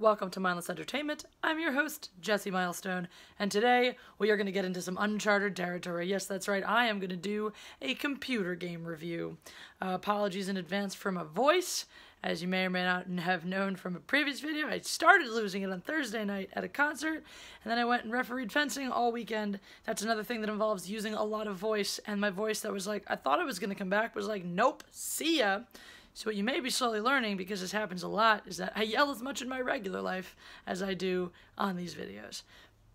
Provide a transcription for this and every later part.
Welcome to Mindless Entertainment. I'm your host, Jesse Milestone, and today we are going to get into some uncharted territory. Yes, that's right, I am going to do a computer game review. Apologies in advance for my voice. As you may or may not have known from a previous video, I started losing it on Thursday night at a concert, and then I went and refereed fencing all weekend. That's another thing that involves using a lot of voice, and my voice that was like, I thought it was going to come back, was like, nope, see ya. So what you may be slowly learning, because this happens a lot, is that I yell as much in my regular life as I do on these videos.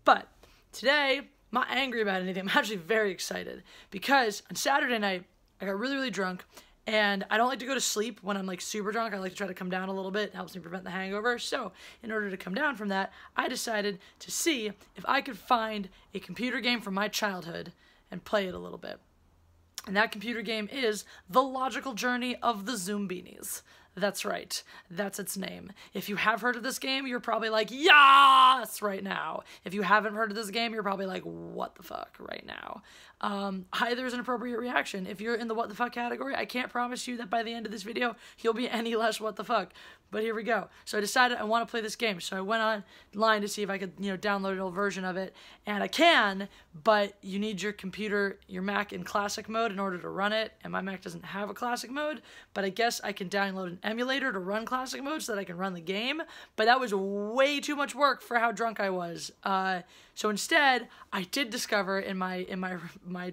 But today, I'm not angry about anything. I'm actually very excited because on Saturday night, I got really, really drunk, and I don't like to go to sleep when I'm like super drunk. I like to try to come down a little bit. It helps me prevent the hangover. So in order to come down from that, I decided to see if I could find a computer game from my childhood and play it a little bit. And that computer game is The Logical Journey of the Zoombinis. That's right. That's its name. If you have heard of this game, you're probably like, yes, right now. If you haven't heard of this game, you're probably like, what the fuck right now. Either is an appropriate reaction. If you're in the what the fuck category, I can't promise you that by the end of this video, you'll be any less what the fuck. But here we go. So I decided I want to play this game. So I went online to see if I could, download an old version of it. And I can, but you need your computer, your Mac in classic mode in order to run it. And my Mac doesn't have a classic mode, but I guess I can download an emulator to run classic mode so that I can run the game. But that was way too much work for how drunk I was. So instead, I did discover in my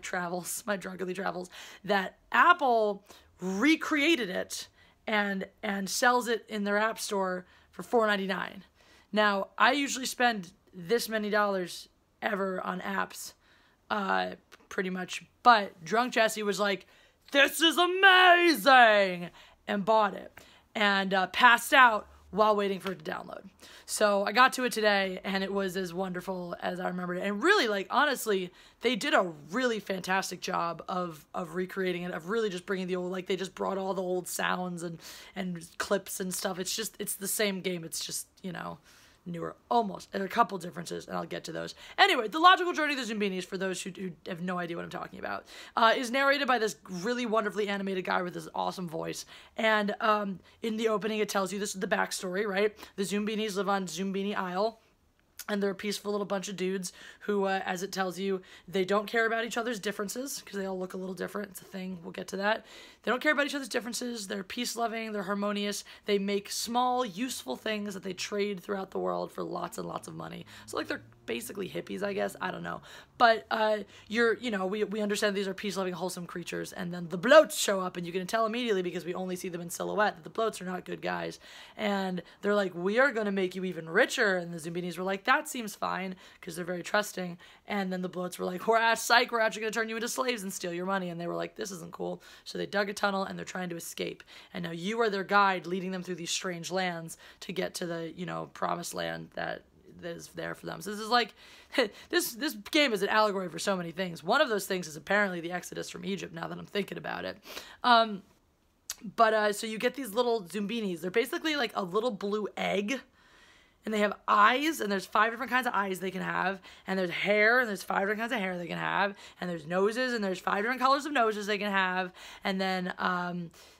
travels, my drunkenly travels, that Apple recreated it and sells it in their app store for $4.99. Now, I usually spend this many dollars ever on apps, pretty much, but Drunk Jesse was like, this is amazing, and bought it, and passed out while waiting for it to download. So I got to it today, and it was as wonderful as I remembered it. And really, like, honestly, they did a really fantastic job of recreating it, of really just bringing the old, like, they just brought all the old sounds and clips and stuff. It's the same game. It's just, newer, almost. There are a couple differences, and I'll get to those. Anyway, The Logical Journey of the Zoombinis, for those who have no idea what I'm talking about, is narrated by this really wonderfully animated guy with this awesome voice. And in the opening, it tells you this is the backstory, right? The Zoombinis live on Zoombini Isle, and they're a peaceful little bunch of dudes who, as it tells you, they don't care about each other's differences, because they all look a little different. It's a thing. We'll get to that. They don't care about each other's differences. They're peace-loving. They're harmonious. They make small, useful things that they trade throughout the world for lots and lots of money. So, like, they're basically hippies, I guess. I don't know. But we understand these are peace-loving, wholesome creatures, and then the bloats show up, and you can tell immediately, because we only see them in silhouette, that the bloats are not good guys. And they're like, we are going to make you even richer. And the Zoombinis were like, that seems fine, because they're very trusting. And then the bloats were like, psych, we're actually going to turn you into slaves and steal your money. And they were like, this isn't cool. So they dug a tunnel, and they're trying to escape. And now you are their guide, leading them through these strange lands to get to the, promised land that is there for them. So this is like, this game is an allegory for so many things. One of those things is apparently the Exodus from Egypt, now that I'm thinking about it. So you get these little Zoombinis. They're basically like a little blue egg, and they have eyes, and there's 5 different kinds of eyes they can have, and there's hair, and there's 5 different kinds of hair they can have, and there's noses, and there's 5 different colors of noses they can have, and then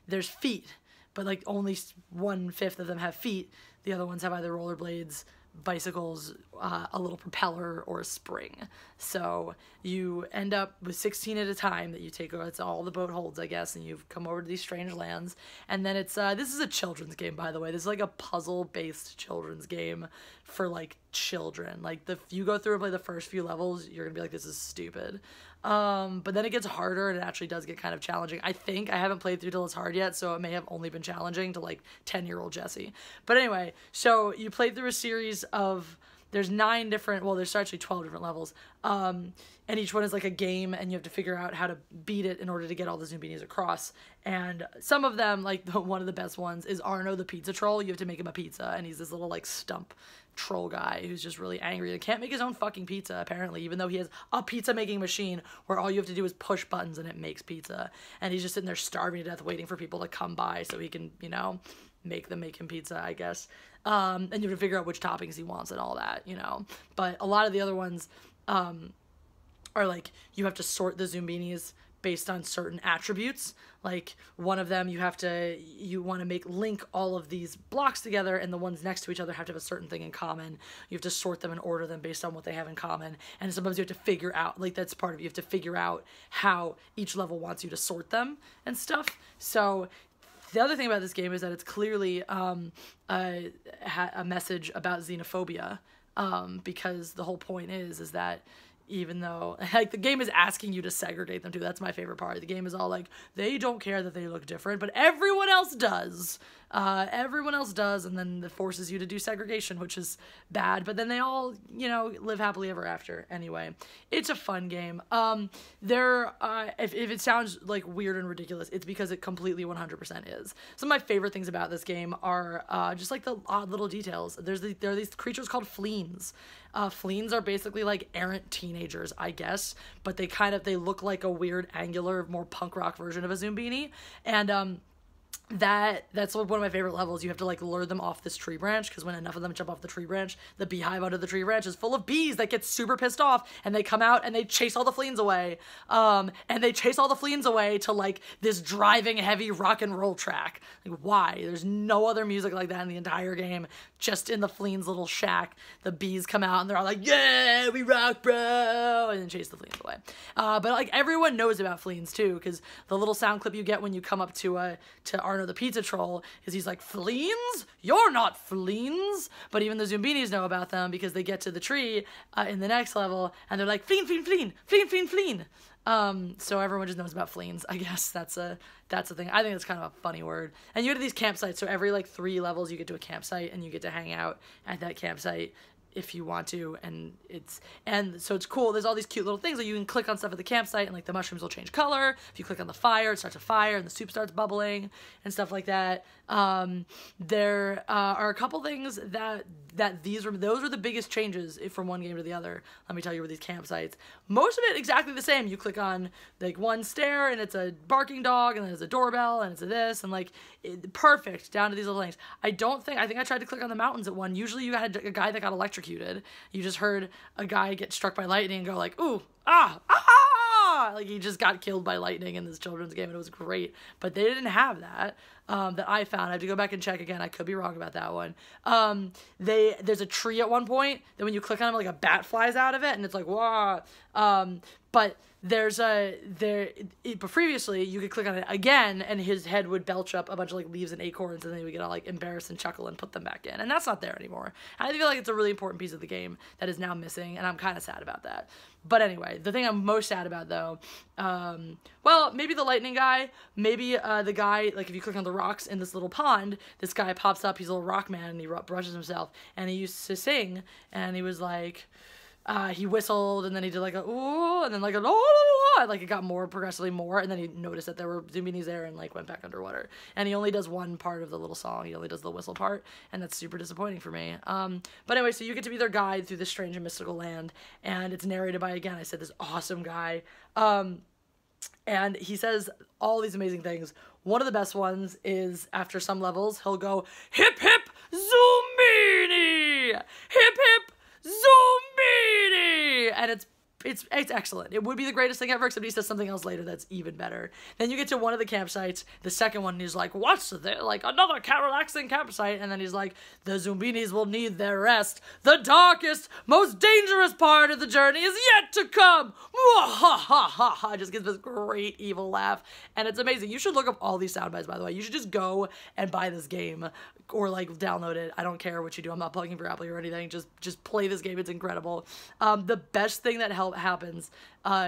there's feet, but like only 1/5 of them have feet. The other ones have either rollerblades, bicycles, a little propeller, or a spring. So you end up with 16 at a time that you take over. It's all the boat holds, I guess, and you've come over to these strange lands. And then it's this is a children's game, by the way. This is like a puzzle-based children's game for like children. Like you go through and play the first few levels, you're gonna be like, this is stupid. But then it gets harder, and it actually does get kind of challenging. I think I haven't played through till it's hard yet, so it may have only been challenging to like 10-year-old Jesse. But anyway, so you play through a series of, there's 9 different, well, there's actually 12 different levels, and each one is like a game, and you have to figure out how to beat it in order to get all the Zoombinis across. And some of them, like one of the best ones is Arno the pizza troll. You have to make him a pizza, and he's this little like stump troll guy who's just really angry and can't make his own fucking pizza, apparently, even though he has a pizza making machine where all you have to do is push buttons and it makes pizza. And he's just sitting there starving to death waiting for people to come by so he can, make him pizza, I guess. And you have to figure out which toppings he wants and all that, But a lot of the other ones are like, you have to sort the Zoombinis based on certain attributes. Like one of them, you want to make link all of these blocks together, and the ones next to each other have to have a certain thing in common. You have to sort them and order them based on what they have in common. And sometimes you have to figure out, like that's part of it, you have to figure out how each level wants you to sort them and stuff. So the other thing about this game is that it's clearly a message about xenophobia, because the whole point is that even though, like, the game is asking you to segregate them too. That's my favorite part. The game is all like, they don't care that they look different, but everyone else does. Everyone else does, and then it forces you to do segregation, which is bad, but then they all, live happily ever after. Anyway, it's a fun game. If it sounds, like, weird and ridiculous, it's because it completely 100% is. Some of my favorite things about this game are, just, like, the odd little details. There are these creatures called fleens. Fleens are basically, like, errant teenagers, I guess, but they look like a weird, angular, more punk rock version of a Zoombini, and, that's one of my favorite levels. You have to, like, lure them off this tree branch, because when enough of them jump off the tree branch, the beehive under the tree branch is full of bees that get super pissed off, and they come out and they chase all the fleens away. And they chase all the fleens away to, like, this driving heavy rock and roll track. Like, why? There's no other music like that in the entire game. Just in the fleens' little shack, the bees come out and they're all like, yeah, we rock, bro, and then chase the fleens away. But, like, everyone knows about fleens too, because the little sound clip you get when you come up to Arno the Pizza Troll is he's like, fleens? You're not fleens. But even the Zoombinis know about them, because they get to the tree in the next level and they're like, fleen, fleen, fleen, fleen, fleen, fleen. So everyone just knows about fleens. I guess that's a thing. I think it's kind of a funny word. And you go to these campsites, so every, like, 3 levels you get to a campsite and you get to hang out at that campsite if you want to, and so it's cool. There's all these cute little things that you can click on stuff at the campsite, and, like, the mushrooms will change color. If you click on the fire, it starts a fire and the soup starts bubbling and stuff like that. There are a couple things that those were the biggest changes from one game to the other. Let me tell you, with these campsites, most of it exactly the same. You click on, like, one stair and it's a barking dog, and then there's a doorbell and it's a this, and, like, perfect down to these little things. I think I tried to click on the mountains at one. Usually you had a guy that got electrocuted. You just heard a guy get struck by lightning and go like, ooh, ah, ah, like he just got killed by lightning in this children's game, and it was great. But they didn't have that. That I found. I have to go back and check again. I could be wrong about that one. There's a tree at one point that when you click on it, like, a bat flies out of it, and it's like, wow. But but previously you could click on it again and his head would belch up a bunch of, like, leaves and acorns, and then he would get all, like, embarrassed and chuckle and put them back in. And that's not there anymore. And I feel like it's a really important piece of the game that is now missing, and I'm kind of sad about that. But anyway, the thing I'm most sad about, though, well, maybe the lightning guy, maybe the guy, like, if you click on the rocks in this little pond, this guy pops up, he's a little rock man, and he brushes himself, and he used to sing, and he was like, he whistled, and then he did, like, a ooh, and then, like, a oh, and, like, it got more, progressively more, and then he noticed that there were Zoombinis there and, like, went back underwater. And he only does one part of the little song. He only does the whistle part, and that's super disappointing for me. But anyway, so you get to be their guide through this strange and mystical land, and it's narrated by, again, I said, this awesome guy. And he says all these amazing things. One of the best ones is, after some levels, he'll go, hip hip Zoombini! Hip hip Zoombini! And it's excellent. It would be the greatest thing ever, except he says something else later that's even better. Then you get to one of the campsites, the second one, and he's like, what's this? Like, another relaxing campsite. And then he's like, the Zoombinis will need their rest. The darkest, most dangerous part of the journey is yet to come. Ha ha ha ha. Just gives this great evil laugh. And it's amazing. You should look up all these sound bites, by the way. You should just go and buy this game, or, like, download it. I don't care what you do. I'm not plugging for Apple or anything. Just play this game. It's incredible. The best thing that happens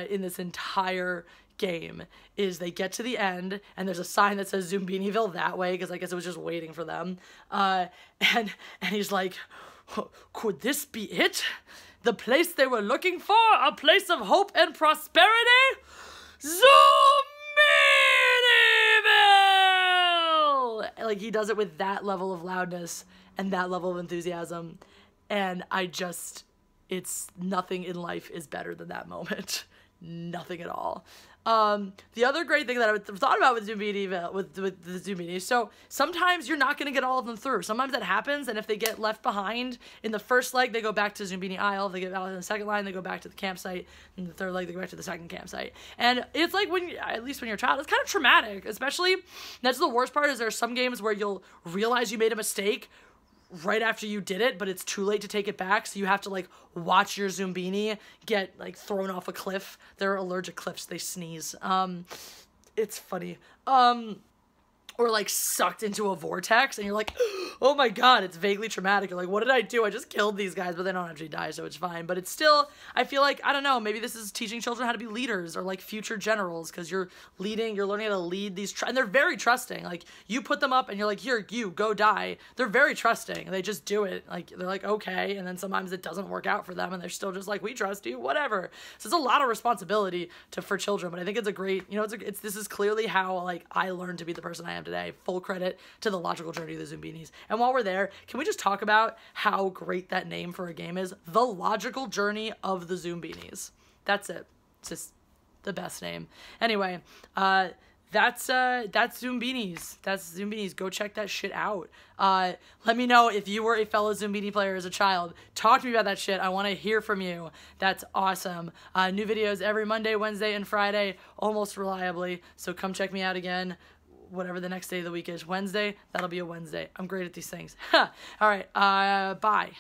in this entire game is they get to the end, and there's a sign that says Zoombiniville that way, because I guess it was just waiting for them. And he's like, could this be it? The place they were looking for? A place of hope and prosperity? Zoombinis! Like, he does it with that level of loudness and that level of enthusiasm, and it's nothing in life is better than that moment. Nothing at all. The other great thing that I thought about with the Zoombinis, so sometimes you're not going to get all of them through. Sometimes that happens, and if they get left behind in the first leg, they go back to Zoombini Isle. If they get out in the second line, they go back to the campsite. In the third leg, they go back to the second campsite. And it's like, at least when you're a child, it's kind of traumatic, especially, that's the worst part, is there are some games where you'll realize you made a mistake right after you did it, but it's too late to take it back, so you have to, like, watch your Zoombini get, like, thrown off a cliff. They're allergic cliffs, they sneeze. It's funny. Or, like, sucked into a vortex, and you're like, oh my god, it's vaguely traumatic. You're like, what did I do? I just killed these guys, but they don't actually die, so it's fine. But it's still, I feel like, I don't know, maybe this is teaching children how to be leaders, or, like, future generals, because you're learning how to lead these, and they're very trusting. Like, you put them up, and you're like, here, you, go die. They're very trusting. They just do it. Like, they're like, okay, and then sometimes it doesn't work out for them, and they're still just like, we trust you, whatever. So it's a lot of responsibility for children, but I think it's a great, you know, this is clearly how, like, I learned to be the person I am today. Full credit to the logical journey of the Zoombinis. And while we're there, can we just talk about how great that name for a game is? The logical journey of the Zoombinis. That's it. It's just the best name. Anyway, that's Zoombinis. That's Zoombinis. Go check that shit out. Let me know if you were a fellow Zoombini player as a child. Talk to me about that shit. I want to hear from you. That's awesome. New videos every Monday, Wednesday, and Friday, almost reliably. So come check me out again. Whatever the next day of the week is. Wednesday, that'll be a Wednesday. I'm great at these things. All right, bye.